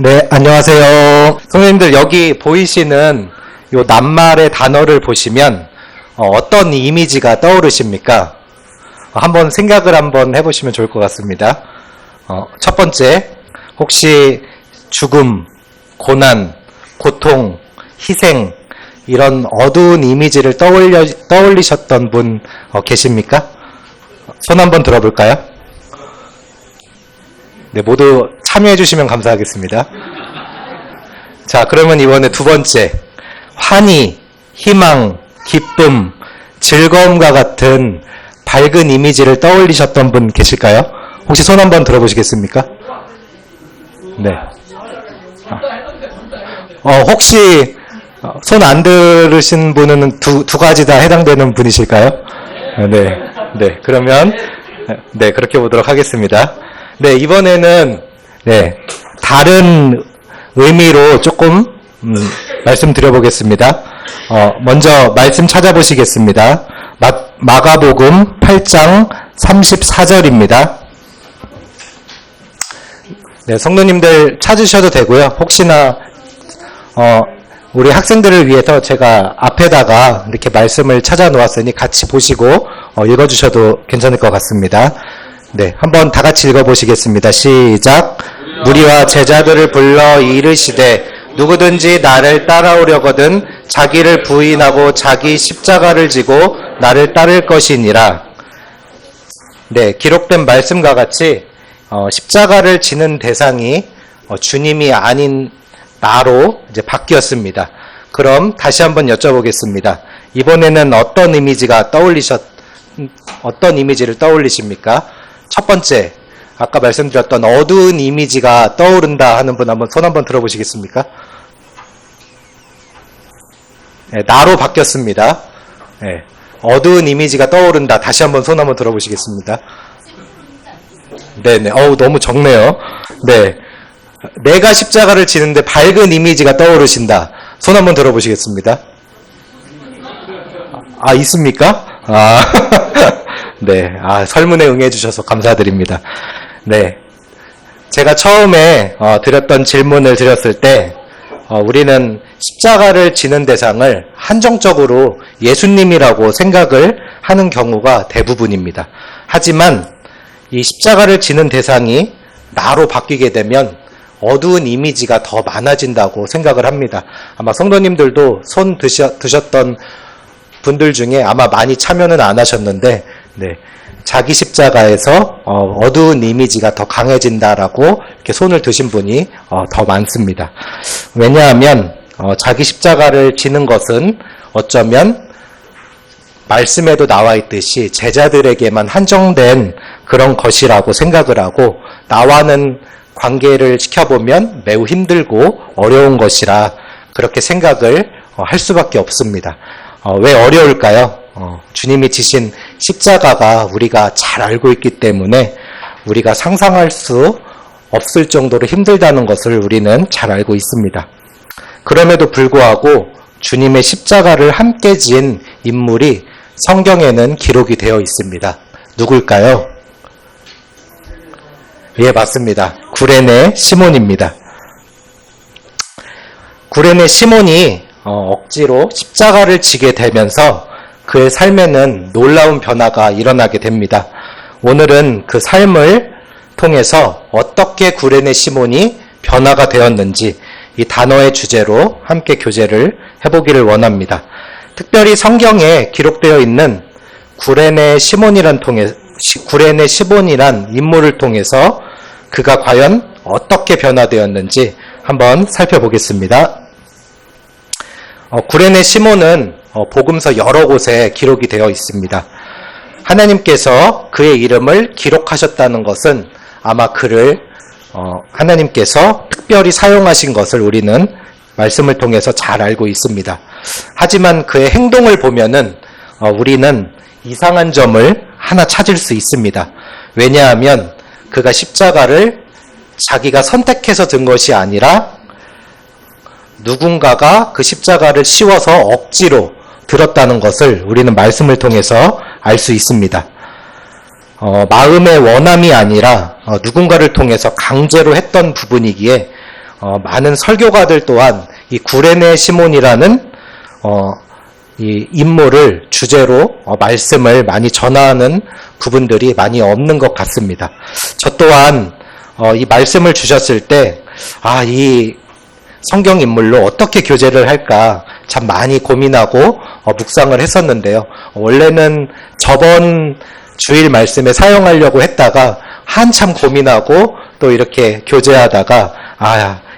네, 안녕하세요. 선생님들, 여기 보이시는 요 낱말의 단어를 보시면 어떤 이미지가 떠오르십니까? 한번 생각을 한번 해보시면 좋을 것 같습니다. 첫 번째, 혹시 죽음, 고난, 고통, 희생, 이런 어두운 이미지를 떠올리셨던 분 계십니까? 손 한번 들어볼까요? 네, 모두 참여해 주시면 감사하겠습니다. 자, 그러면 이번에 두 번째, 환희, 희망, 기쁨, 즐거움과 같은 밝은 이미지를 떠올리셨던 분 계실까요? 혹시 손 한번 들어보시겠습니까? 네. 혹시 손 안 들으신 분은 두 가지 다 해당되는 분이실까요? 네. 네. 그러면 네, 그렇게 보도록 하겠습니다. 네, 이번에는 네, 다른 의미로 조금 말씀드려보겠습니다. 먼저 말씀 찾아보시겠습니다. 마가복음 8장 34절입니다. 네, 성도님들 찾으셔도 되고요. 혹시나 우리 학생들을 위해서 제가 앞에다가 이렇게 말씀을 찾아 놓았으니 같이 보시고 읽어주셔도 괜찮을 것 같습니다. 네, 한번 다 같이 읽어보시겠습니다. 시작. 무리와 제자들을 불러 이르시되 누구든지 나를 따라오려거든 자기를 부인하고 자기 십자가를 지고 나를 따를 것이니라. 네, 기록된 말씀과 같이 십자가를 지는 대상이 주님이 아닌 나로 이제 바뀌었습니다. 그럼 다시 한번 여쭤보겠습니다. 이번에는 어떤 이미지를 떠올리십니까? 첫 번째, 아까 말씀드렸던 어두운 이미지가 떠오른다 하는 분 한번 손 한번 들어보시겠습니까? 네, 나로 바뀌었습니다. 네, 어두운 이미지가 떠오른다. 다시 한번 손 한번 들어보시겠습니다. 네네, 너무 적네요. 네, 내가 십자가를 지는데 밝은 이미지가 떠오르신다. 손 한번 들어보시겠습니다. 있습니까? 네, 설문에 응해주셔서 감사드립니다. 네, 제가 처음에 드렸던 질문을 드렸을 때 우리는 십자가를 지는 대상을 한정적으로 예수님이라고 생각을 하는 경우가 대부분입니다. 하지만 이 십자가를 지는 대상이 나로 바뀌게 되면 어두운 이미지가 더 많아진다고 생각을 합니다. 아마 성도님들도 손 드셨던 분들 중에 아마 많이 참여는 안 하셨는데, 네, 자기 십자가에서 어두운 이미지가 더 강해진다라고 이렇게 손을 드신 분이 더 많습니다. 왜냐하면 자기 십자가를 지는 것은 어쩌면 말씀에도 나와 있듯이 제자들에게만 한정된 그런 것이라고 생각을 하고, 나와는 관계를 지켜보면 매우 힘들고 어려운 것이라 그렇게 생각을 할 수밖에 없습니다. 왜 어려울까요? 주님이 지신 십자가가 우리가 잘 알고 있기 때문에 우리가 상상할 수 없을 정도로 힘들다는 것을 우리는 잘 알고 있습니다. 그럼에도 불구하고 주님의 십자가를 함께 지은 인물이 성경에는 기록이 되어 있습니다. 누굴까요? 예, 맞습니다. 구레네 시몬입니다. 구레네 시몬이 억지로 십자가를 지게 되면서 그의 삶에는 놀라운 변화가 일어나게 됩니다. 오늘은 그 삶을 통해서 어떻게 구레네 시몬이 변화가 되었는지 이 단어의 주제로 함께 교제를 해보기를 원합니다. 특별히 성경에 기록되어 있는 구레네 시몬이란 인물을 통해서 그가 과연 어떻게 변화되었는지 한번 살펴보겠습니다. 구레네 시몬은 복음서 여러 곳에 기록이 되어 있습니다. 하나님께서 그의 이름을 기록하셨다는 것은 아마 그를 하나님께서 특별히 사용하신 것을 우리는 말씀을 통해서 잘 알고 있습니다. 하지만 그의 행동을 보면은 우리는 이상한 점을 하나 찾을 수 있습니다. 왜냐하면 그가 십자가를 자기가 선택해서 든 것이 아니라 누군가가 그 십자가를 씌워서 억지로 들었다는 것을 우리는 말씀을 통해서 알 수 있습니다. 마음의 원함이 아니라 누군가를 통해서 강제로 했던 부분이기에 많은 설교가들 또한 이 구레네 시몬이라는 이 인물을 주제로 말씀을 많이 전하는 부분들이 많이 없는 것 같습니다. 저 또한 이 말씀을 주셨을 때 이 성경 인물로 어떻게 교제를 할까 참 많이 고민하고 묵상을 했었는데요. 원래는 저번 주일 말씀에 사용하려고 했다가 한참 고민하고 또 이렇게 교제하다가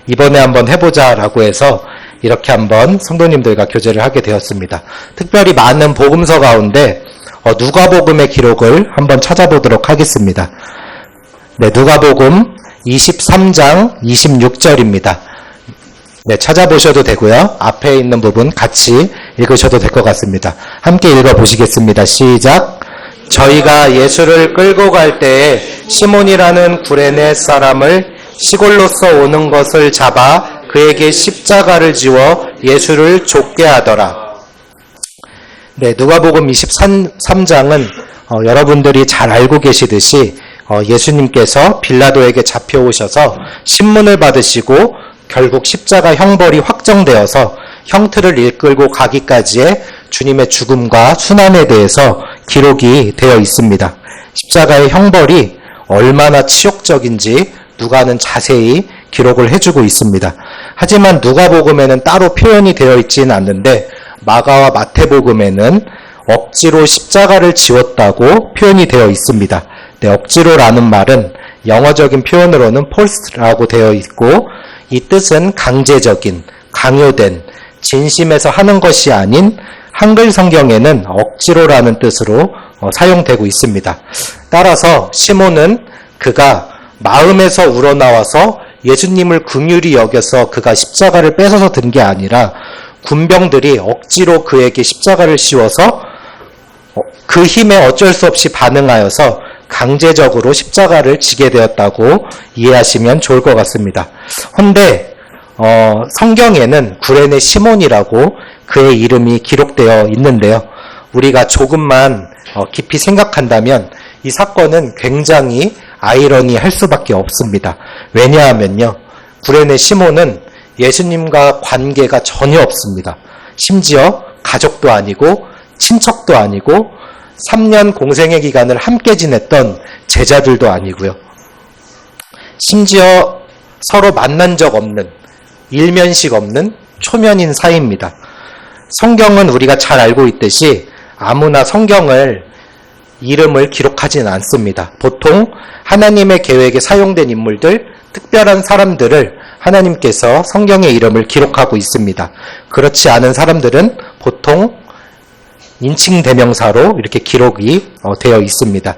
이번에 한번 해보자라고 해서 이렇게 한번 성도님들과 교제를 하게 되었습니다. 특별히 많은 복음서 가운데 누가복음의 기록을 한번 찾아보도록 하겠습니다. 네, 누가복음 23장 26절입니다. 네, 찾아보셔도 되고요. 앞에 있는 부분 같이 읽으셔도 될 것 같습니다. 함께 읽어보시겠습니다. 시작. 저희가 예수를 끌고 갈 때에 시몬이라는 구레네 사람을 시골로서 오는 것을 잡아 그에게 십자가를 지워 예수를 족게 하더라. 네, 누가복음 23장은 여러분들이 잘 알고 계시듯이 예수님께서 빌라도에게 잡혀오셔서 신문을 받으시고 결국 십자가 형벌이 확정되어서 형틀을 이끌고 가기까지의 주님의 죽음과 순환에 대해서 기록이 되어 있습니다. 십자가의 형벌이 얼마나 치욕적인지 누가는 자세히 기록을 해주고 있습니다. 하지만 누가복음에는 따로 표현이 되어 있지는 않는데 마가와 마태복음에는 억지로 십자가를 지웠다고 표현이 되어 있습니다. 네, 억지로라는 말은 영어적인 표현으로는 forced라고 되어 있고 이 뜻은 강제적인, 강요된, 진심에서 하는 것이 아닌 한글 성경에는 억지로라는 뜻으로 사용되고 있습니다. 따라서 시몬은 그가 마음에서 우러나와서 예수님을 긍휼히 여겨서 그가 십자가를 뺏어서 든 게 아니라 군병들이 억지로 그에게 십자가를 씌워서 그 힘에 어쩔 수 없이 반응하여서 강제적으로 십자가를 지게 되었다고 이해하시면 좋을 것 같습니다. 헌데 성경에는 구레네 시몬이라고 그의 이름이 기록되어 있는데요. 우리가 조금만 깊이 생각한다면 이 사건은 굉장히 아이러니할 수밖에 없습니다. 왜냐하면요, 구레네 시몬은 예수님과 관계가 전혀 없습니다. 심지어 가족도 아니고 친척도 아니고 3년 공생의 기간을 함께 지냈던 제자들도 아니고요. 심지어 서로 만난 적 없는, 일면식 없는 초면인 사이입니다. 성경은 우리가 잘 알고 있듯이 아무나 성경을 이름을 기록하지는 않습니다. 보통 하나님의 계획에 사용된 인물들, 특별한 사람들을 하나님께서 성경의 이름을 기록하고 있습니다. 그렇지 않은 사람들은 보통 인칭 대명사로 이렇게 기록이 되어 있습니다.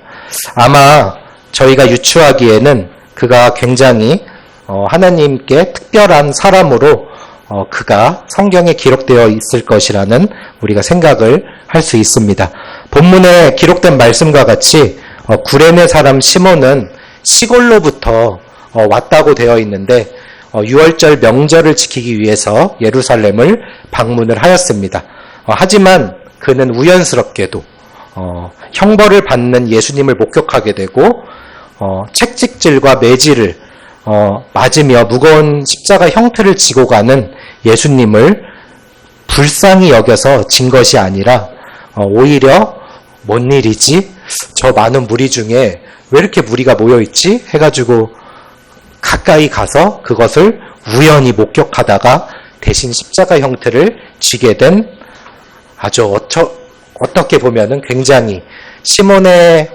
아마 저희가 유추하기에는 그가 굉장히 하나님께 특별한 사람으로 그가 성경에 기록되어 있을 것이라는 우리가 생각을 할 수 있습니다. 본문에 기록된 말씀과 같이 구레네 사람 시몬은 시골로부터 왔다고 되어 있는데 6월절 명절을 지키기 위해서 예루살렘을 방문을 하였습니다. 하지만 그는 우연스럽게도 형벌을 받는 예수님을 목격하게 되고 채찍질과 매질을 맞으며 무거운 십자가 형틀을 지고 가는 예수님을 불쌍히 여겨서 진 것이 아니라 오히려 뭔 일이지? 저 많은 무리 중에 왜 이렇게 무리가 모여있지? 해가지고 가까이 가서 그것을 우연히 목격하다가 대신 십자가 형틀을 쥐게 된 아주 어떻게 보면은 굉장히 시몬의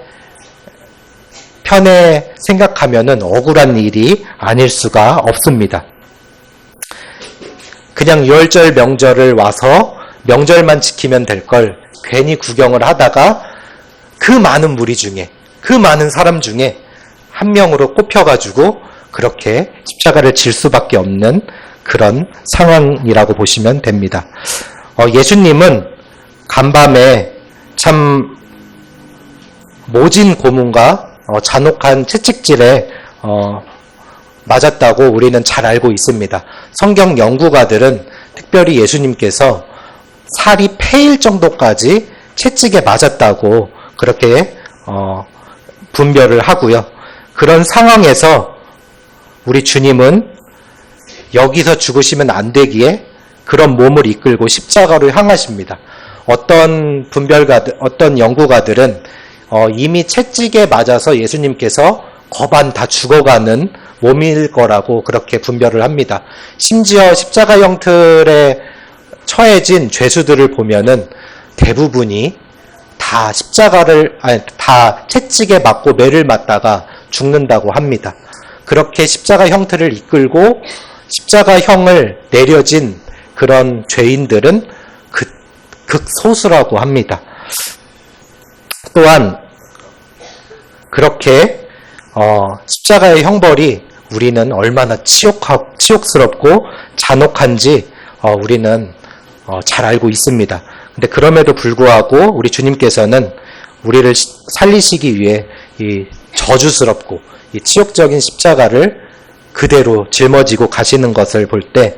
편에 생각하면은 억울한 일이 아닐 수가 없습니다. 그냥 유월절 명절을 와서 명절만 지키면 될 걸 괜히 구경을 하다가 그 많은 무리 중에, 그 많은 사람 중에 한 명으로 꼽혀가지고 그렇게 십자가를 질 수밖에 없는 그런 상황이라고 보시면 됩니다. 예수님은 간밤에 참 모진 고문과 잔혹한 채찍질에 맞았다고 우리는 잘 알고 있습니다. 성경 연구가들은 특별히 예수님께서 살이 패일 정도까지 채찍에 맞았다고 그렇게 분별을 하고요. 그런 상황에서 우리 주님은 여기서 죽으시면 안 되기에 그런 몸을 이끌고 십자가로 향하십니다. 어떤 어떤 연구가들은 이미 채찍에 맞아서 예수님께서 거반 다 죽어가는 몸일 거라고 그렇게 분별을 합니다. 심지어 십자가 형틀에 처해진 죄수들을 보면은 대부분이 다 다 채찍에 맞고 매를 맞다가 죽는다고 합니다. 그렇게 십자가 형틀을 이끌고 십자가형을 내려진 그런 죄인들은 극소수라고 합니다. 또한 그렇게 십자가의 형벌이 우리는 얼마나 치욕스럽고 잔혹한지 우리는 잘 알고 있습니다. 근데 그럼에도 불구하고 우리 주님께서는 우리를 살리시기 위해 이 저주스럽고 이 치욕적인 십자가를 그대로 짊어지고 가시는 것을 볼 때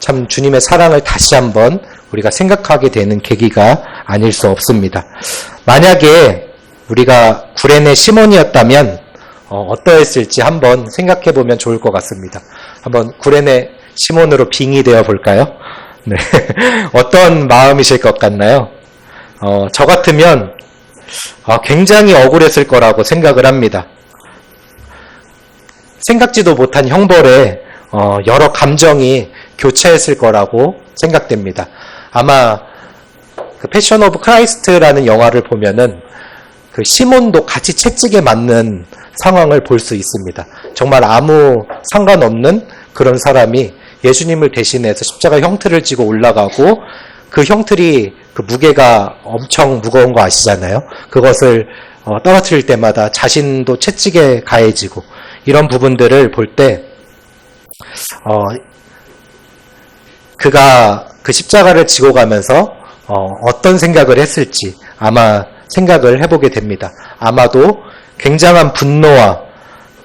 참 주님의 사랑을 다시 한번 우리가 생각하게 되는 계기가 아닐 수 없습니다. 만약에 우리가 구레네 시몬이었다면 어떠했을지 한번 생각해 보면 좋을 것 같습니다. 한번 구레네 시몬으로 빙의되어 볼까요? 네. 어떤 마음이실 것 같나요? 저 같으면 굉장히 억울했을 거라고 생각을 합니다. 생각지도 못한 형벌에 여러 감정이 교차했을 거라고 생각됩니다. 아마 그 패션 오브 크라이스트라는 영화를 보면은 그 시몬도 같이 채찍에 맞는 상황을 볼 수 있습니다. 정말 아무 상관없는 그런 사람이 예수님을 대신해서 십자가 형틀을 지고 올라가고 그 형틀이 그 무게가 엄청 무거운 거 아시잖아요. 그것을 떨어뜨릴 때마다 자신도 채찍에 가해지고 이런 부분들을 볼 때 그가 그 십자가를 지고 가면서 어떤 생각을 했을지 아마 생각을 해보게 됩니다. 아마도 굉장한 분노와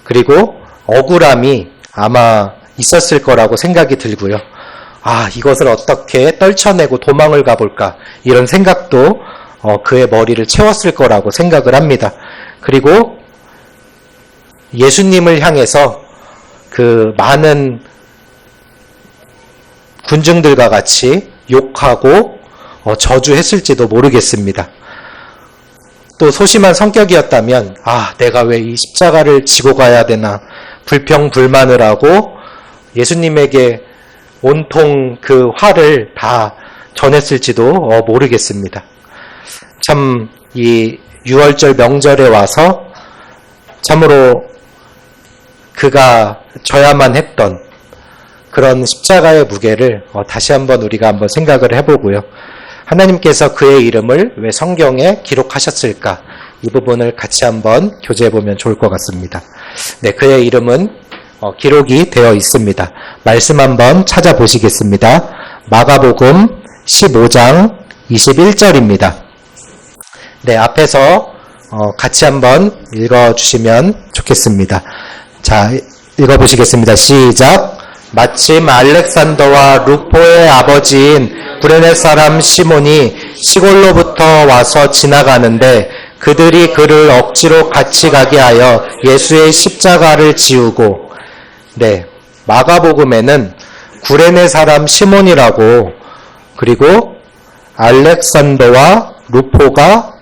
그리고 억울함이 아마 있었을 거라고 생각이 들고요. 이것을 어떻게 떨쳐내고 도망을 가볼까 이런 생각도 그의 머리를 채웠을 거라고 생각을 합니다. 그리고 예수님을 향해서 그 많은 군중들과 같이 욕하고 저주했을지도 모르겠습니다. 또 소심한 성격이었다면 내가 왜 이 십자가를 지고 가야 되나 불평불만을 하고 예수님에게 온통 그 화를 다 전했을지도 모르겠습니다. 참 이 6월절 명절에 와서 참으로 그가 져야만 했던 그런 십자가의 무게를 다시 한번 우리가 한번 생각을 해보고요. 하나님께서 그의 이름을 왜 성경에 기록하셨을까? 이 부분을 같이 한번 교제해보면 좋을 것 같습니다. 네, 그의 이름은 기록이 되어 있습니다. 말씀 한번 찾아보시겠습니다. 마가복음 15장 21절입니다. 네, 앞에서 같이 한번 읽어주시면 좋겠습니다. 자, 읽어보시겠습니다. 시작. 마침 알렉산더와 루포의 아버지인 구레네 사람 시몬이 시골로부터 와서 지나가는데 그들이 그를 억지로 같이 가게 하여 예수의 십자가를 지우고, 네, 마가복음에는 구레네 사람 시몬이라고 그리고 알렉산더와 루포가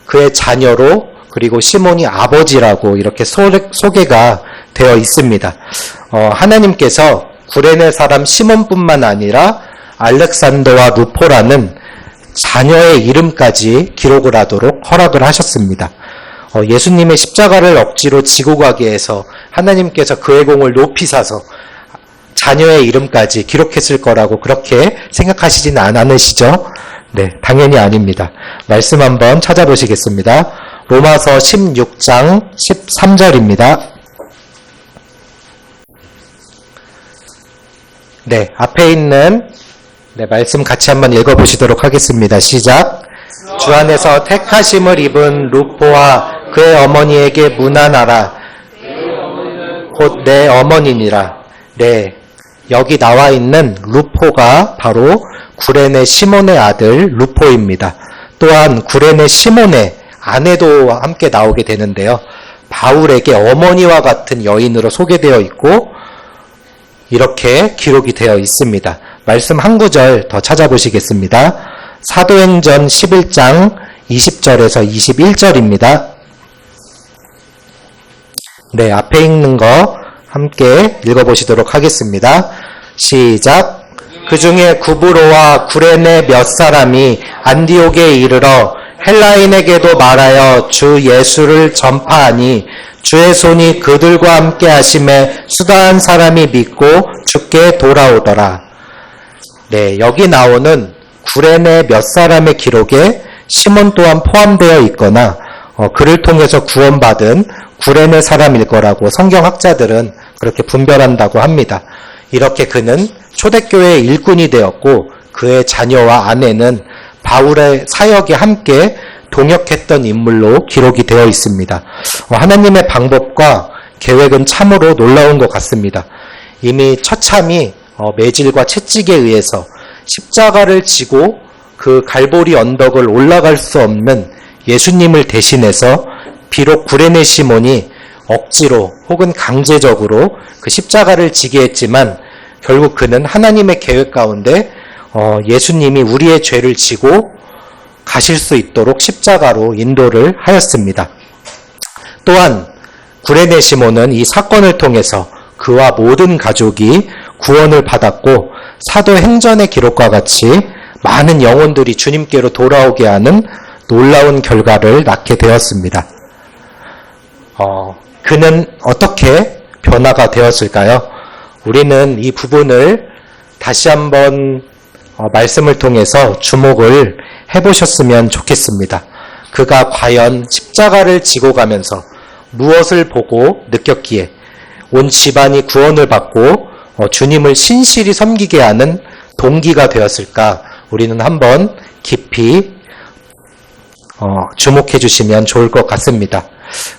그의 자녀로 그리고 시몬이 아버지라고 이렇게 소개가 되어 있습니다. 하나님께서 구레네 사람 시몬뿐만 아니라 알렉산더와 루포라는 자녀의 이름까지 기록을 하도록 허락을 하셨습니다. 예수님의 십자가를 억지로 지고 가게 해서 하나님께서 그의 공을 높이 사서 자녀의 이름까지 기록했을 거라고 그렇게 생각하시지는 않으시죠? 네, 당연히 아닙니다. 말씀 한번 찾아보시겠습니다. 로마서 16장 13절입니다. 네, 앞에 있는 말씀 같이 한번 읽어보시도록 하겠습니다. 시작. 주 안에서 택하심을 입은 루포와 그의 어머니에게 문안하라. 곧 내 어머니니라. 네, 여기 나와 있는 루포가 바로 구레네 시몬의 아들 루포입니다. 또한 구레네 시몬의 아내도 함께 나오게 되는데요. 바울에게 어머니와 같은 여인으로 소개되어 있고 이렇게 기록이 되어 있습니다. 말씀 한 구절 더 찾아보시겠습니다. 사도행전 11장 20절에서 21절입니다. 네, 앞에 읽는 거 함께 읽어보시도록 하겠습니다. 시작. 그 중에 구브로와 구레네 몇 사람이 안디옥에 이르러 헬라인에게도 말하여 주 예수를 전파하니 주의 손이 그들과 함께 하심에 수다한 사람이 믿고 주께 돌아오더라. 네, 여기 나오는 구레네 몇 사람의 기록에 시몬 또한 포함되어 있거나 그를 통해서 구원받은 구레네 사람일 거라고 성경학자들은 그렇게 분별한다고 합니다. 이렇게 그는 초대교회의 일꾼이 되었고 그의 자녀와 아내는 바울의 사역에 함께 동역했던 인물로 기록이 되어 있습니다. 하나님의 방법과 계획은 참으로 놀라운 것 같습니다. 이미 처참히 매질과 채찍에 의해서 십자가를 지고 그 갈보리 언덕을 올라갈 수 없는 예수님을 대신해서 비록 구레네 시몬이 억지로 혹은 강제적으로 그 십자가를 지게 했지만 결국 그는 하나님의 계획 가운데 예수님이 우리의 죄를 지고 가실 수 있도록 십자가로 인도를 하였습니다. 또한 구레네 시몬은 이 사건을 통해서 그와 모든 가족이 구원을 받았고 사도행전의 기록과 같이 많은 영혼들이 주님께로 돌아오게 하는 놀라운 결과를 낳게 되었습니다. 그는 어떻게 변화가 되었을까요? 우리는 이 부분을 다시 한번 말씀을 통해서 주목을 해보셨으면 좋겠습니다. 그가 과연 십자가를 지고 가면서 무엇을 보고 느꼈기에 온 집안이 구원을 받고 주님을 신실히 섬기게 하는 동기가 되었을까? 우리는 한번 깊이 주목해 주시면 좋을 것 같습니다.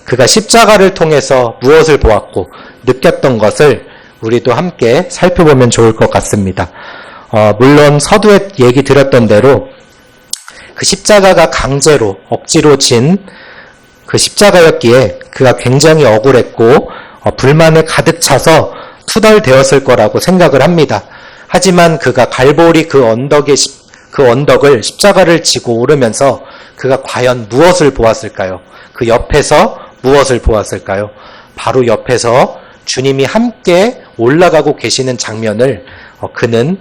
그가 십자가를 통해서 무엇을 보았고 느꼈던 것을 우리도 함께 살펴보면 좋을 것 같습니다. 물론 서두에 얘기 드렸던 대로 그 십자가가 강제로 억지로 진 그 십자가였기에 그가 굉장히 억울했고 불만에 가득 차서 투덜대었을 거라고 생각을 합니다. 하지만 그가 갈보리 그 언덕을 십자가를 지고 오르면서 그가 과연 무엇을 보았을까요? 그 옆에서 무엇을 보았을까요? 바로 옆에서 주님이 함께 올라가고 계시는 장면을 그는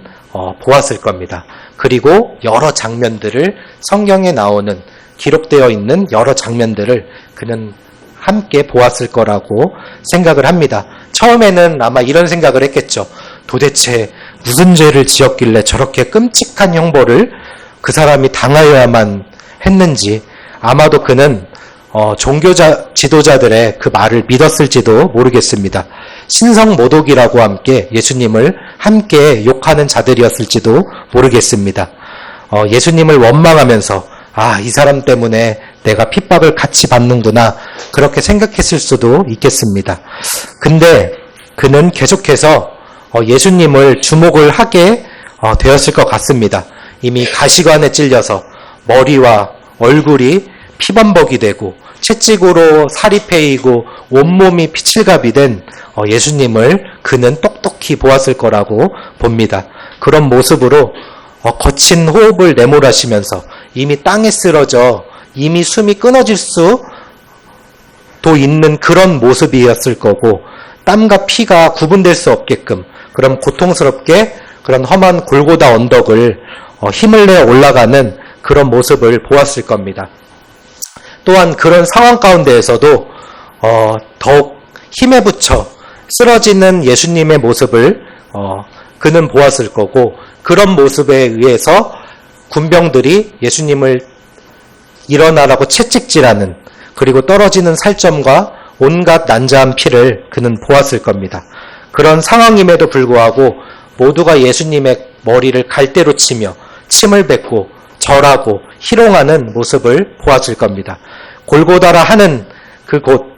보았을 겁니다. 그리고 여러 장면들을 성경에 나오는 기록되어 있는 여러 장면들을 그는 함께 보았을 거라고 생각을 합니다. 처음에는 아마 이런 생각을 했겠죠. 도대체 무슨 죄를 지었길래 저렇게 끔찍한 형벌을 그 사람이 당하여야만 했는지 아마도 그는 지도자들의 그 말을 믿었을지도 모르겠습니다. 신성모독이라고 함께 예수님을 함께 욕하는 자들이었을지도 모르겠습니다. 예수님을 원망하면서 이 사람 때문에 내가 핍박을 같이 받는구나 그렇게 생각했을 수도 있겠습니다. 근데 그는 계속해서 예수님을 주목을 하게 되었을 것 같습니다. 이미 가시관에 찔려서 머리와 얼굴이 피범벅이 되고 채찍으로 살이 패이고 온몸이 피칠갑이 된 예수님을 그는 똑똑히 보았을 거라고 봅니다. 그런 모습으로 거친 호흡을 내몰아쉬면서 이미 땅에 쓰러져 이미 숨이 끊어질 수도 있는 그런 모습이었을 거고 땀과 피가 구분될 수 없게끔 그런 고통스럽게 그런 험한 골고다 언덕을 힘을 내어 올라가는 그런 모습을 보았을 겁니다. 또한 그런 상황 가운데에서도 더욱 힘에 붙여 쓰러지는 예수님의 모습을 그는 보았을 거고 그런 모습에 의해서 군병들이 예수님을 일어나라고 채찍질하는 그리고 떨어지는 살점과 온갖 난자한 피를 그는 보았을 겁니다. 그런 상황임에도 불구하고 모두가 예수님의 머리를 갈대로 치며 침을 뱉고 절하고 희롱하는 모습을 보았을 겁니다. 골고다라 하는 그곳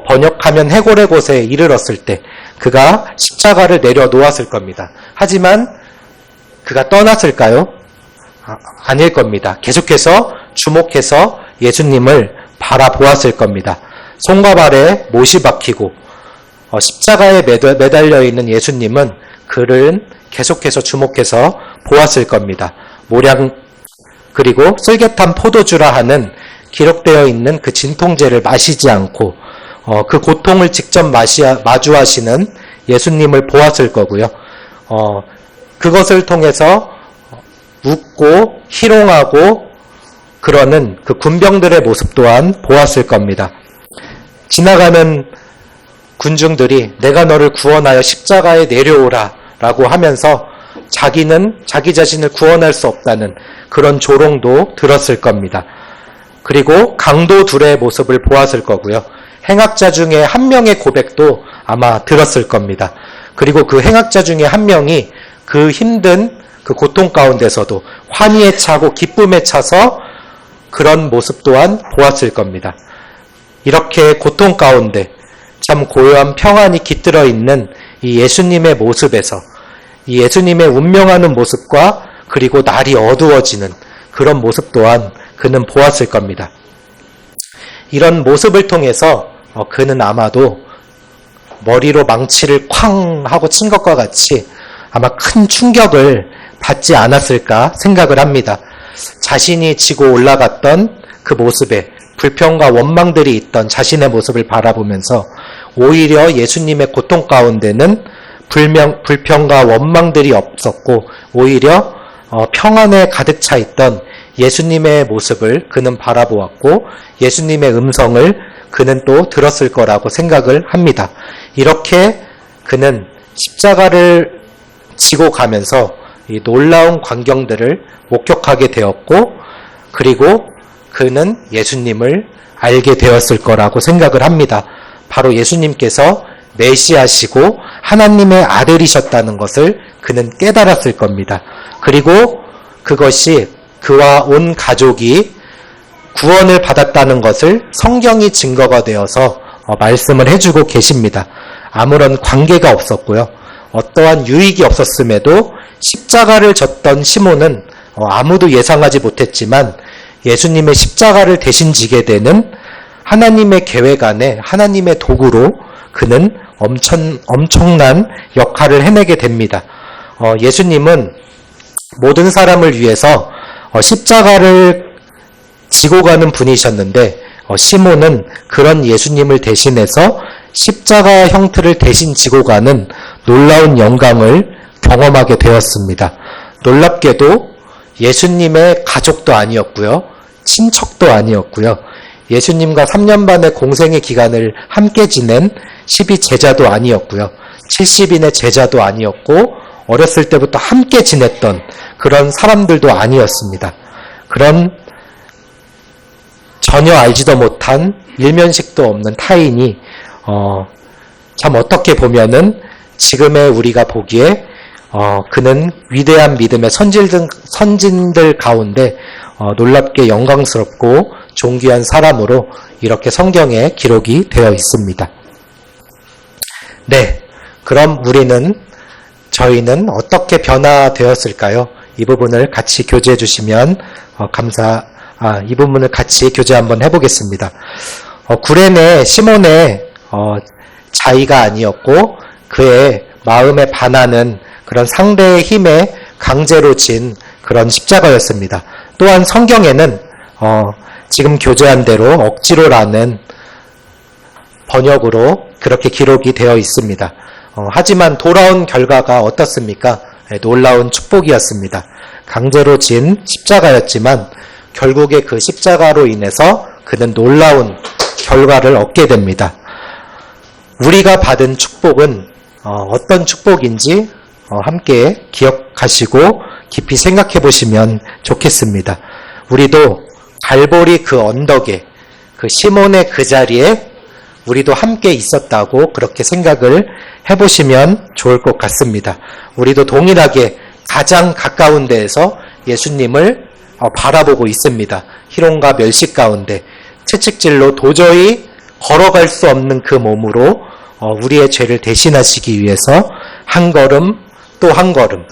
번역하면 해골의 곳에 이르렀을 때 그가 십자가를 내려놓았을 겁니다. 하지만 그가 떠났을까요? 아닐 겁니다. 계속해서 주목해서 예수님을 바라보았을 겁니다. 손과 발에 못이 박히고 십자가에 매달려 있는 예수님은 그를 계속해서 주목해서 보았을 겁니다. 그리고 쓸개탄 포도주라 하는 기록되어 있는 그 진통제를 마시지 않고 그 고통을 직접 마주하시는 예수님을 보았을 거고요. 그것을 통해서 웃고 희롱하고 그러는 그 군병들의 모습 또한 보았을 겁니다. 지나가는 군중들이 내가 너를 구원하여 십자가에 내려오라 라고 하면서 자기는 자기 자신을 구원할 수 없다는 그런 조롱도 들었을 겁니다. 그리고 강도 둘의 모습을 보았을 거고요. 행악자 중에 한 명의 고백도 아마 들었을 겁니다. 그리고 그 행악자 중에 한 명이 그 힘든 그 고통 가운데서도 환희에 차고 기쁨에 차서 그런 모습 또한 보았을 겁니다. 이렇게 고통 가운데 참 고요한 평안이 깃들어 있는 이 예수님의 모습에서 이 예수님의 운명하는 모습과 그리고 날이 어두워지는 그런 모습 또한 그는 보았을 겁니다. 이런 모습을 통해서 그는 아마도 머리로 망치를 쾅 하고 친 것과 같이 아마 큰 충격을 받지 않았을까 생각을 합니다. 자신이 지고 올라갔던 그 모습에 불평과 원망들이 있던 자신의 모습을 바라보면서 오히려 예수님의 고통 가운데는 불평과 원망들이 없었고 오히려 평안에 가득 차 있던 예수님의 모습을 그는 바라보았고 예수님의 음성을 그는 또 들었을 거라고 생각을 합니다. 이렇게 그는 십자가를 지고 가면서 이 놀라운 광경들을 목격하게 되었고 그리고 그는 예수님을 알게 되었을 거라고 생각을 합니다. 바로 예수님께서 메시아시고 하나님의 아들이셨다는 것을 그는 깨달았을 겁니다. 그리고 그것이 그와 온 가족이 구원을 받았다는 것을 성경이 증거가 되어서 말씀을 해주고 계십니다. 아무런 관계가 없었고요. 어떠한 유익이 없었음에도 십자가를 졌던 시몬은 아무도 예상하지 못했지만 예수님의 십자가를 대신 지게 되는 하나님의 계획 안에 하나님의 도구로 그는 엄청난 역할을 해내게 됩니다. 예수님은 모든 사람을 위해서 십자가를 지고 가는 분이셨는데 시몬은 그런 예수님을 대신해서 십자가 형틀을 대신 지고 가는 놀라운 영광을 경험하게 되었습니다. 놀랍게도 예수님의 가족도 아니었고요. 친척도 아니었고요. 예수님과 3년 반의 공생의 기간을 함께 지낸 12제자도 아니었고요. 70인의 제자도 아니었고 어렸을 때부터 함께 지냈던 그런 사람들도 아니었습니다. 그런 전혀 알지도 못한 일면식도 없는 타인이 참 어떻게 보면은 지금의 우리가 보기에 그는 위대한 믿음의 선진들 가운데 놀랍게 영광스럽고 존귀한 사람으로 이렇게 성경에 기록이 되어 있습니다. 네, 그럼 저희는 어떻게 변화되었을까요? 이 부분을 같이 교제해 주시면 이 부분을 같이 교제 한번 해보겠습니다. 구레네 시몬의 자의가 아니었고 그의 마음에 반하는 그런 상대의 힘에 강제로 진 그런 십자가였습니다. 또한 성경에는 지금 교제한 대로 억지로라는 번역으로 그렇게 기록이 되어 있습니다. 하지만 돌아온 결과가 어떻습니까? 놀라운 축복이었습니다. 강제로 진 십자가였지만 결국에 그 십자가로 인해서 그는 놀라운 결과를 얻게 됩니다. 우리가 받은 축복은 어떤 축복인지 함께 기억하시고 깊이 생각해 보시면 좋겠습니다. 우리도 갈보리 그 언덕에 그 시몬의 그 자리에 우리도 함께 있었다고 그렇게 생각을 해보시면 좋을 것 같습니다. 우리도 동일하게 가장 가까운 데에서 예수님을 바라보고 있습니다. 희롱과 멸시 가운데 채찍질로 도저히 걸어갈 수 없는 그 몸으로 우리의 죄를 대신하시기 위해서 한 걸음 또 한 걸음,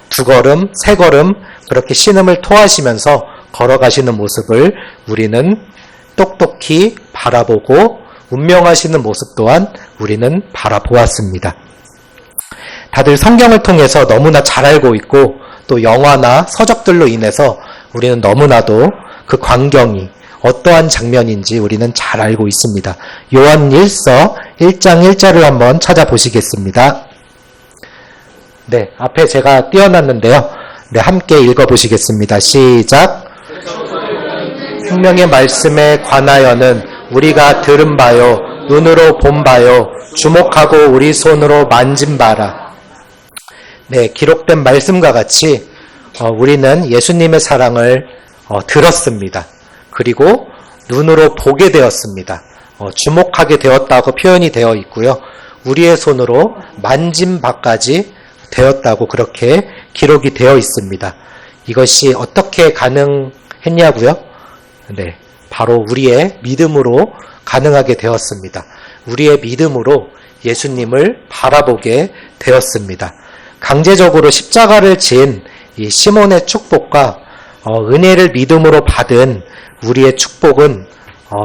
두 걸음, 세 걸음 그렇게 신음을 토하시면서 걸어가시는 모습을 우리는 똑똑히 바라보고 운명하시는 모습 또한 우리는 바라보았습니다. 다들 성경을 통해서 너무나 잘 알고 있고 또 영화나 서적들로 인해서 우리는 너무나도 그 광경이 어떠한 장면인지 우리는 잘 알고 있습니다. 요한 1서 1장 1절을 한번 찾아보시겠습니다. 네, 앞에 제가 띄워놨는데요. 네, 함께 읽어보시겠습니다. 시작. 생명의 말씀에 관하여는 우리가 들은 바요, 눈으로 본 바요, 주목하고 우리 손으로 만진 바라. 네, 기록된 말씀과 같이 우리는 예수님의 사랑을 들었습니다. 그리고 눈으로 보게 되었습니다. 주목하게 되었다고 표현이 되어 있고요. 우리의 손으로 만진 바까지 되었다고 그렇게 기록이 되어 있습니다. 이것이 어떻게 가능했냐고요? 네, 바로 우리의 믿음으로 가능하게 되었습니다. 우리의 믿음으로 예수님을 바라보게 되었습니다. 강제적으로 십자가를 진 이 시몬의 축복과 은혜를 믿음으로 받은 우리의 축복은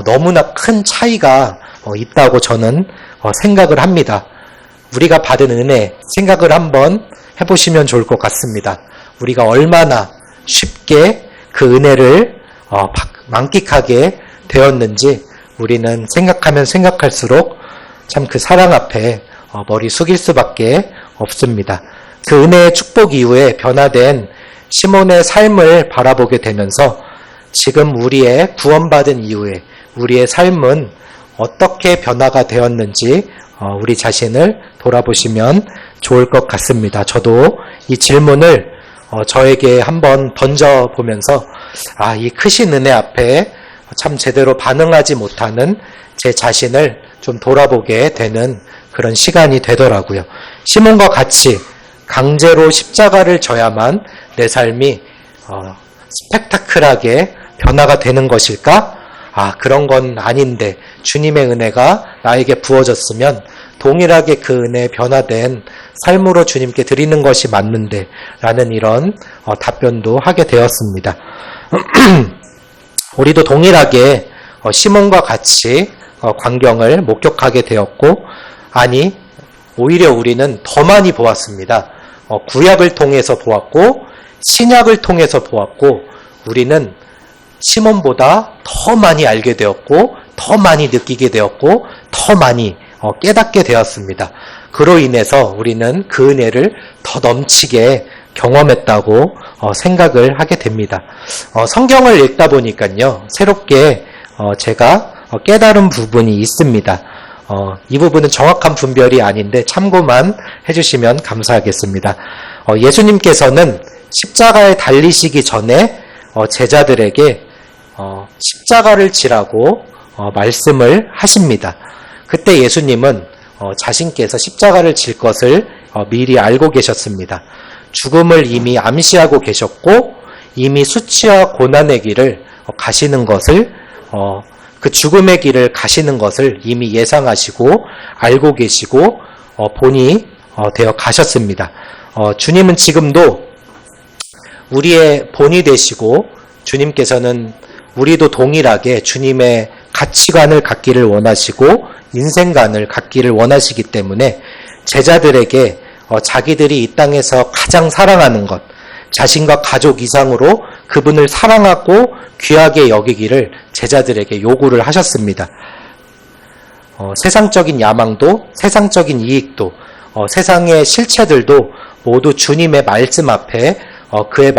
너무나 큰 차이가 있다고 저는 생각을 합니다. 우리가 받은 은혜 생각을 한번 해보시면 좋을 것 같습니다. 우리가 얼마나 쉽게 그 은혜를 만끽하게 되었는지 우리는 생각하면 생각할수록 참 그 사랑 앞에 머리 숙일 수밖에 없습니다. 그 은혜의 축복 이후에 변화된 시몬의 삶을 바라보게 되면서 지금 우리의 구원받은 이후에 우리의 삶은 어떻게 변화가 되었는지 우리 자신을 돌아보시면 좋을 것 같습니다. 저도 이 질문을 저에게 한번 던져보면서 이 크신 은혜 앞에 참 제대로 반응하지 못하는 제 자신을 좀 돌아보게 되는 그런 시간이 되더라고요. 시몬과 같이 강제로 십자가를 져야만 내 삶이 스펙타클하게 변화가 되는 것일까? 그런 건 아닌데 주님의 은혜가 나에게 부어졌으면 동일하게 그 은혜에 변화된 삶으로 주님께 드리는 것이 맞는데 라는 이런 답변도 하게 되었습니다. 우리도 동일하게 시몬과 같이 광경을 목격하게 되었고 오히려 우리는 더 많이 보았습니다. 구약을 통해서 보았고 신약을 통해서 보았고 우리는 시몬보다 더 많이 알게 되었고 더 많이 느끼게 되었고 더 많이 깨닫게 되었습니다. 그로 인해서 우리는 그 은혜를 더 넘치게 경험했다고 생각을 하게 됩니다. 성경을 읽다 보니까요, 새롭게 제가 깨달은 부분이 있습니다. 이 부분은 정확한 분별이 아닌데 참고만 해주시면 감사하겠습니다. 예수님께서는 십자가에 달리시기 전에 제자들에게 십자가를 지라고 말씀을 하십니다. 그때 예수님은 자신께서 십자가를 질 것을 미리 알고 계셨습니다. 죽음을 이미 암시하고 계셨고 이미 수치와 고난의 길을 가시는 것을 그 죽음의 길을 가시는 것을 이미 예상하시고 알고 계시고 본이 되어 가셨습니다. 주님은 지금도 우리의 본이 되시고 주님께서는 우리도 동일하게 주님의 가치관을 갖기를 원하시고 인생관을 갖기를 원하시기 때문에 제자들에게 자기들이 이 땅에서 가장 사랑하는 것, 자신과 가족 이상으로 그분을 사랑하고 귀하게 여기기를 제자들에게 요구를 하셨습니다. 세상적인 야망도, 세상적인 이익도, 세상의 실체들도 모두 주님의 말씀 앞에 그의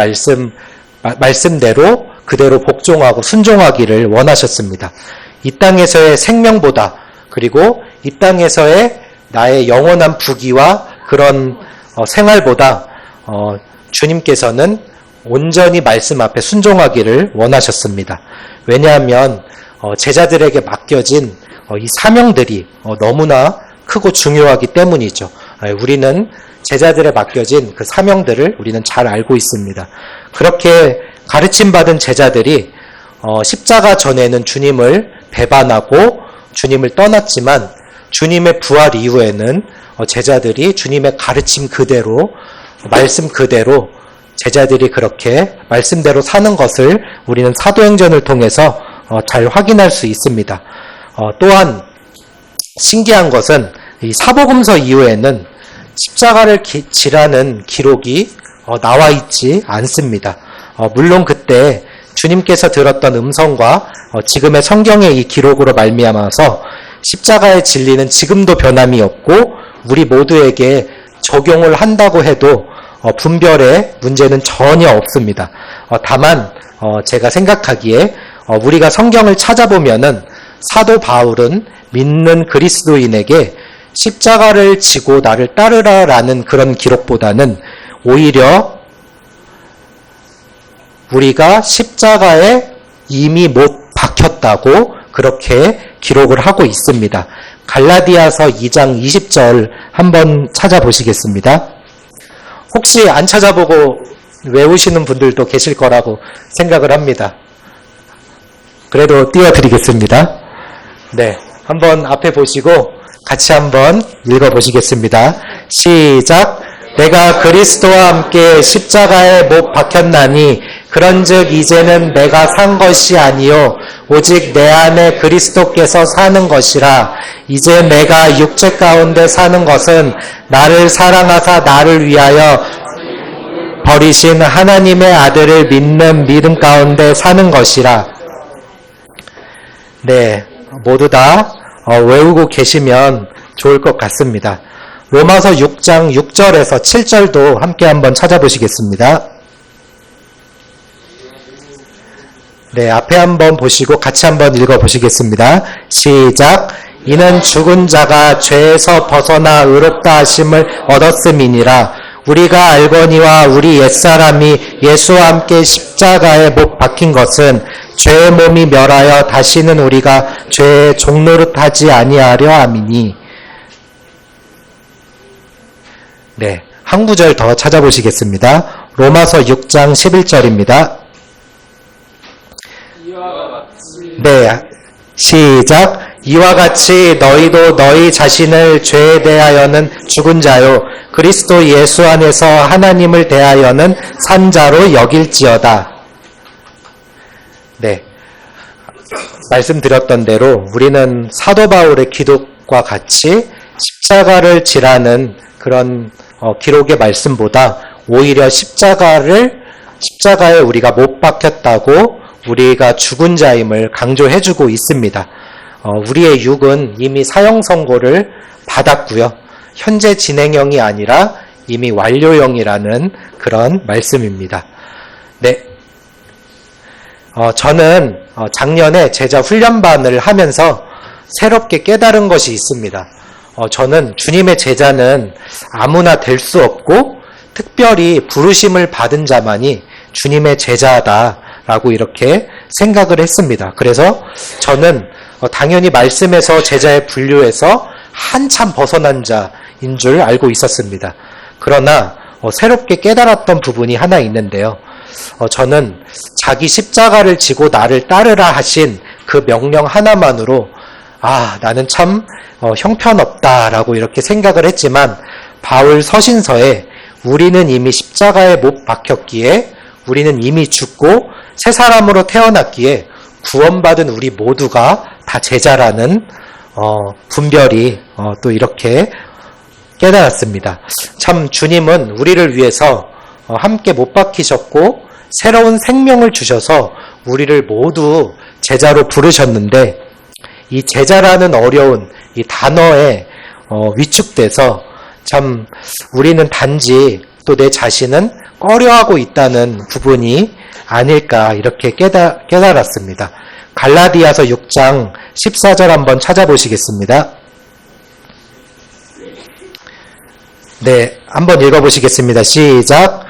말씀대로 그대로 복종하고 순종하기를 원하셨습니다. 이 땅에서의 생명보다 그리고 이 땅에서의 나의 영원한 부귀와 그런 생활보다 주님께서는 온전히 말씀 앞에 순종하기를 원하셨습니다. 왜냐하면 제자들에게 맡겨진 이 사명들이 너무나 크고 중요하기 때문이죠. 우리는 제자들에 맡겨진 그 사명들을 우리는 잘 알고 있습니다. 그렇게 가르침받은 제자들이 십자가 전에는 주님을 배반하고 주님을 떠났지만 주님의 부활 이후에는 제자들이 주님의 가르침 그대로 말씀 그대로 제자들이 그렇게 말씀대로 사는 것을 우리는 사도행전을 통해서 잘 확인할 수 있습니다. 또한 신기한 것은 이 사복음서 이후에는 십자가를 지라는 기록이 나와 있지 않습니다. 물론 그때 주님께서 들었던 음성과 지금의 성경의 이 기록으로 말미암아서 십자가의 진리는 지금도 변함이 없고 우리 모두에게 적용을 한다고 해도 분별의 문제는 전혀 없습니다. 다만 제가 생각하기에 우리가 성경을 찾아보면은 사도 바울은 믿는 그리스도인에게 십자가를 지고 나를 따르라라는 그런 기록보다는 오히려 우리가 십자가에 이미 못 박혔다고 그렇게 기록을 하고 있습니다. 갈라디아서 2장 20절 한번 찾아보시겠습니다. 혹시 안 찾아보고 외우시는 분들도 계실 거라고 생각을 합니다. 그래도 띄워드리겠습니다. 네, 한번 앞에 보시고 같이 한번 읽어보시겠습니다. 시작! 내가 그리스도와 함께 십자가에 못 박혔나니 그런즉 이제는 내가 산 것이 아니요 오직 내 안에 그리스도께서 사는 것이라. 이제 내가 육체 가운데 사는 것은 나를 사랑하사 나를 위하여 버리신 하나님의 아들을 믿는 믿음 가운데 사는 것이라. 네, 모두 다 외우고 계시면 좋을 것 같습니다. 로마서 6장 6절에서 7절도 함께 한번 찾아보시겠습니다. 네, 앞에 한번 보시고 같이 한번 읽어보시겠습니다. 시작! 이는 죽은 자가 죄에서 벗어나 의롭다 하심을 얻었음이니라. 우리가 알거니와 우리 옛사람이 예수와 함께 십자가에 못 박힌 것은 죄의 몸이 멸하여 다시는 우리가 죄의 종노릇하지 아니하려 함이니. 네, 한 구절 더 찾아보시겠습니다. 로마서 6장 11절입니다. 네, 시작! 이와 같이 너희도 너희 자신을 죄에 대하여는 죽은 자요 그리스도 예수 안에서 하나님을 대하여는 산 자로 여길지어다. 네, 말씀드렸던 대로 우리는 사도 바울의 기록과 같이 십자가를 지라는 그런 기록의 말씀보다 오히려 십자가에 우리가 못 박혔다고 우리가 죽은 자임을 강조해주고 있습니다. 우리의 육은 이미 사형 선고를 받았고요. 현재 진행형이 아니라 이미 완료형이라는 그런 말씀입니다. 네, 저는 작년에 제자 훈련반을 하면서 새롭게 깨달은 것이 있습니다. 저는 주님의 제자는 아무나 될 수 없고 특별히 부르심을 받은 자만이 주님의 제자다라고 이렇게 생각을 했습니다. 그래서 저는 당연히 말씀에서 제자에 분류해서 한참 벗어난 자인 줄 알고 있었습니다. 그러나 새롭게 깨달았던 부분이 하나 있는데요. 저는 자기 십자가를 지고 나를 따르라 하신 그 명령 하나만으로 나는 참 형편없다라고 이렇게 생각을 했지만 바울 서신서에 우리는 이미 십자가에 못 박혔기에 우리는 이미 죽고 새 사람으로 태어났기에 구원받은 우리 모두가 다 제자라는 분별이 또 이렇게 깨달았습니다. 참 주님은 우리를 위해서 함께 못 박히셨고 새로운 생명을 주셔서 우리를 모두 제자로 부르셨는데 이 제자라는 어려운 이 단어에 위축돼서 참 우리는 단지 또 내 자신은 꺼려하고 있다는 부분이 아닐까 이렇게 깨달았습니다. 갈라디아서 6장 14절 한번 찾아보시겠습니다. 네, 한번 읽어보시겠습니다. 시작!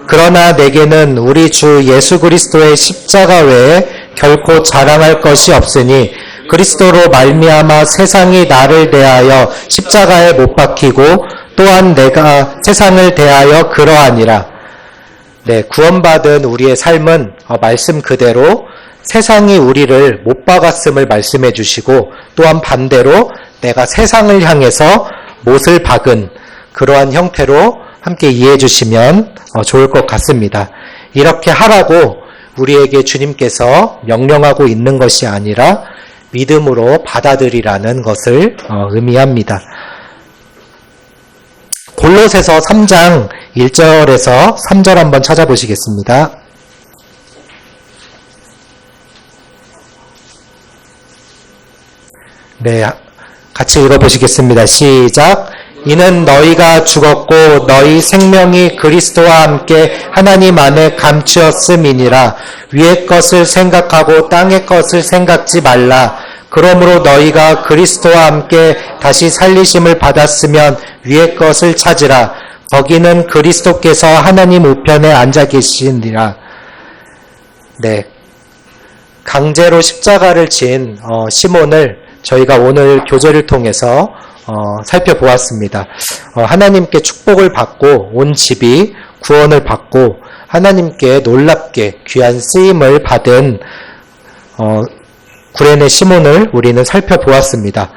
그러나 내게는 우리 주 예수 그리스도의 십자가 외에 결코 자랑할 것이 없으니 그리스도로 말미암아 세상이 나를 대하여 십자가에 못 박히고 또한 내가 세상을 대하여 그러하니라. 네, 구원받은 우리의 삶은 말씀 그대로 세상이 우리를 못 박았음을 말씀해 주시고 또한 반대로 내가 세상을 향해서 못을 박은 그러한 형태로 함께 이해해 주시면 좋을 것 같습니다. 이렇게 하라고 우리에게 주님께서 명령하고 있는 것이 아니라 믿음으로 받아들이라는 것을 의미합니다. 골로새서 3장 1절에서 3절 한번 찾아보시겠습니다. 네, 같이 읽어보시겠습니다. 시작. 이는 너희가 죽었고 너희 생명이 그리스도와 함께 하나님 안에 감추었음이니라. 위의 것을 생각하고 땅의 것을 생각지 말라. 그러므로 너희가 그리스도와 함께 다시 살리심을 받았으면 위의 것을 찾으라. 거기는 그리스도께서 하나님 우편에 앉아 계시니라. 네, 강제로 십자가를 진 시몬을 저희가 오늘 교제를 통해서 살펴보았습니다. 하나님께 축복을 받고 온 집이 구원을 받고 하나님께 놀랍게 귀한 쓰임을 받은 구레네 시몬을 우리는 살펴보았습니다.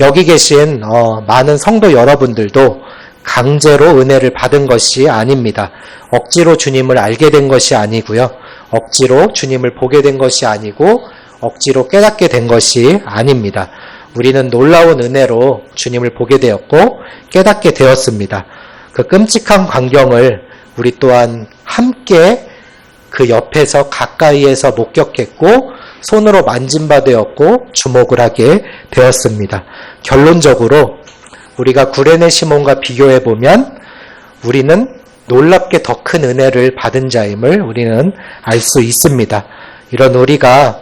여기 계신 많은 성도 여러분들도 강제로 은혜를 받은 것이 아닙니다. 억지로 주님을 알게 된 것이 아니고요. 억지로 주님을 보게 된 것이 아니고 억지로 깨닫게 된 것이 아닙니다. 우리는 놀라운 은혜로 주님을 보게 되었고 깨닫게 되었습니다. 그 끔찍한 광경을 우리 또한 함께 그 옆에서 가까이에서 목격했고 손으로 만진바 되었고 주목을 하게 되었습니다. 결론적으로 우리가 구레네 시몬과 비교해 보면 우리는 놀랍게 더 큰 은혜를 받은 자임을 우리는 알 수 있습니다. 이런 우리가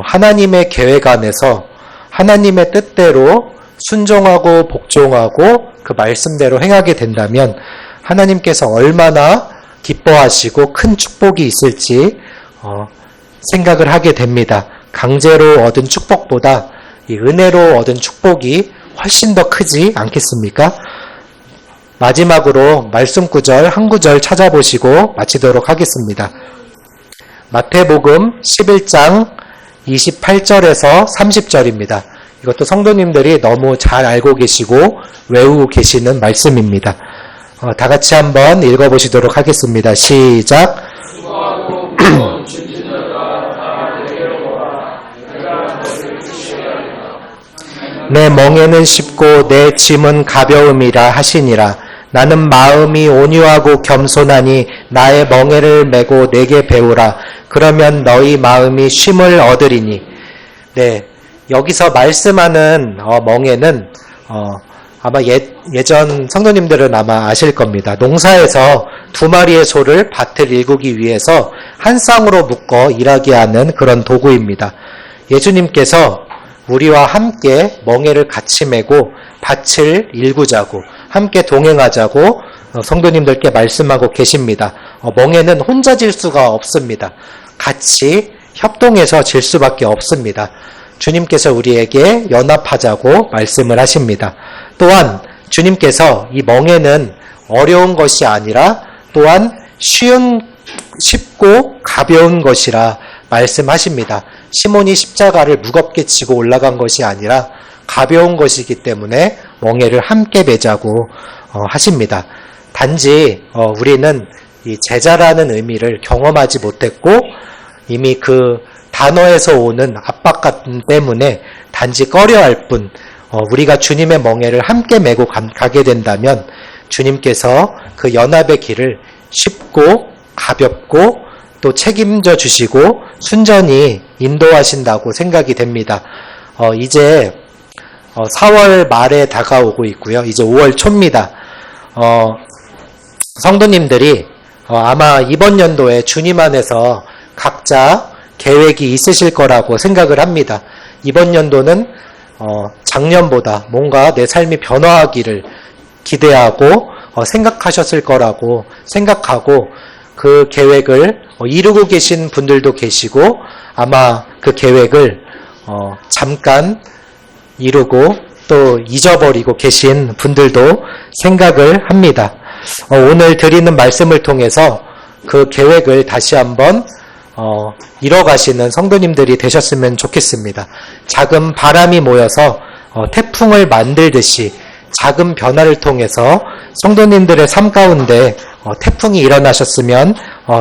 하나님의 계획 안에서 하나님의 뜻대로 순종하고 복종하고 그 말씀대로 행하게 된다면 하나님께서 얼마나 기뻐하시고 큰 축복이 있을지 생각을 하게 됩니다. 강제로 얻은 축복보다 이 은혜로 얻은 축복이 훨씬 더 크지 않겠습니까? 마지막으로 말씀 구절 한 구절 찾아보시고 마치도록 하겠습니다. 마태복음 11장 28절에서 30절입니다. 이것도 성도님들이 너무 잘 알고 계시고 외우고 계시는 말씀입니다. 다 같이 한번 읽어보시도록 하겠습니다. 시작. 내 멍에는 쉽고 내 짐은 가벼움이라 하시니라. 나는 마음이 온유하고 겸손하니 나의 멍에를 메고 내게 배우라. 그러면 너희 마음이 쉼을 얻으리니. 네, 여기서 말씀하는 멍에는 아마 예전 성도님들은 아마 아실 겁니다. 농사에서 2마리의 소를 밭을 일구기 위해서 한 쌍으로 묶어 일하게 하는 그런 도구입니다. 예수님께서 우리와 함께 멍에를 같이 메고 밭을 일구자고 함께 동행하자고 성도님들께 말씀하고 계십니다. 멍에는 혼자 질 수가 없습니다. 같이 협동해서 질 수밖에 없습니다. 주님께서 우리에게 연합하자고 말씀을 하십니다. 또한 주님께서 이 멍에는 어려운 것이 아니라 또한 쉽고 가벼운 것이라 말씀하십니다. 시몬이 십자가를 무겁게 지고 올라간 것이 아니라 가벼운 것이기 때문에 멍에를 함께 매자고 하십니다. 단지 우리는 이 제자라는 의미를 경험하지 못했고 이미 그 단어에서 오는 압박감 때문에 단지 꺼려할 뿐 우리가 주님의 멍에를 함께 메고 가게 된다면 주님께서 그 연합의 길을 쉽고 가볍고 또 책임져 주시고 순전히 인도하신다고 생각이 됩니다. 이제 4월 말에 다가오고 있고요. 이제 5월 초입니다. 성도님들이 아마 이번 연도에 주님 안에서 각자 계획이 있으실 거라고 생각을 합니다. 이번 연도는 작년보다 뭔가 내 삶이 변화하기를 기대하고 생각하셨을 거라고 생각하고 그 계획을 이루고 계신 분들도 계시고 아마 그 계획을 잠깐 이루고 또 잊어버리고 계신 분들도 생각을 합니다. 오늘 드리는 말씀을 통해서 그 계획을 다시 한번 이뤄가시는 성도님들이 되셨으면 좋겠습니다. 작은 바람이 모여서 태풍을 만들듯이 작은 변화를 통해서 성도님들의 삶 가운데 태풍이 일어나셨으면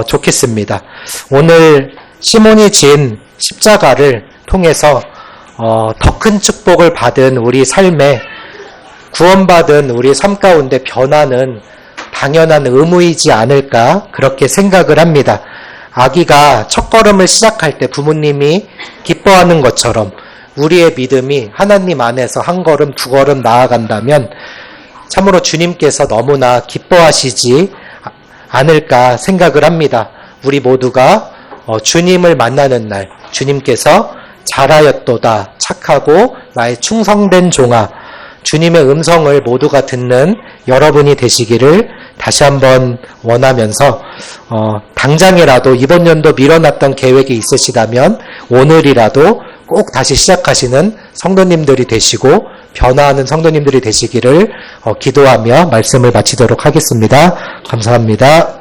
좋겠습니다. 오늘 시몬이 진 십자가를 통해서 더 큰 축복을 받은 우리 삶에 구원받은 우리 삶 가운데 변화는 당연한 의무이지 않을까 그렇게 생각을 합니다. 아기가 첫걸음을 시작할 때 부모님이 기뻐하는 것처럼 우리의 믿음이 하나님 안에서 한 걸음 두 걸음 나아간다면 참으로 주님께서 너무나 기뻐하시지 않을까 생각을 합니다. 우리 모두가 주님을 만나는 날 주님께서 잘하였도다 착하고 나의 충성된 종아, 주님의 음성을 모두가 듣는 여러분이 되시기를 다시 한번 원하면서 당장이라도 이번 연도 미뤄놨던 계획이 있으시다면 오늘이라도 꼭 다시 시작하시는 성도님들이 되시고 변화하는 성도님들이 되시기를 기도하며 말씀을 마치도록 하겠습니다. 감사합니다.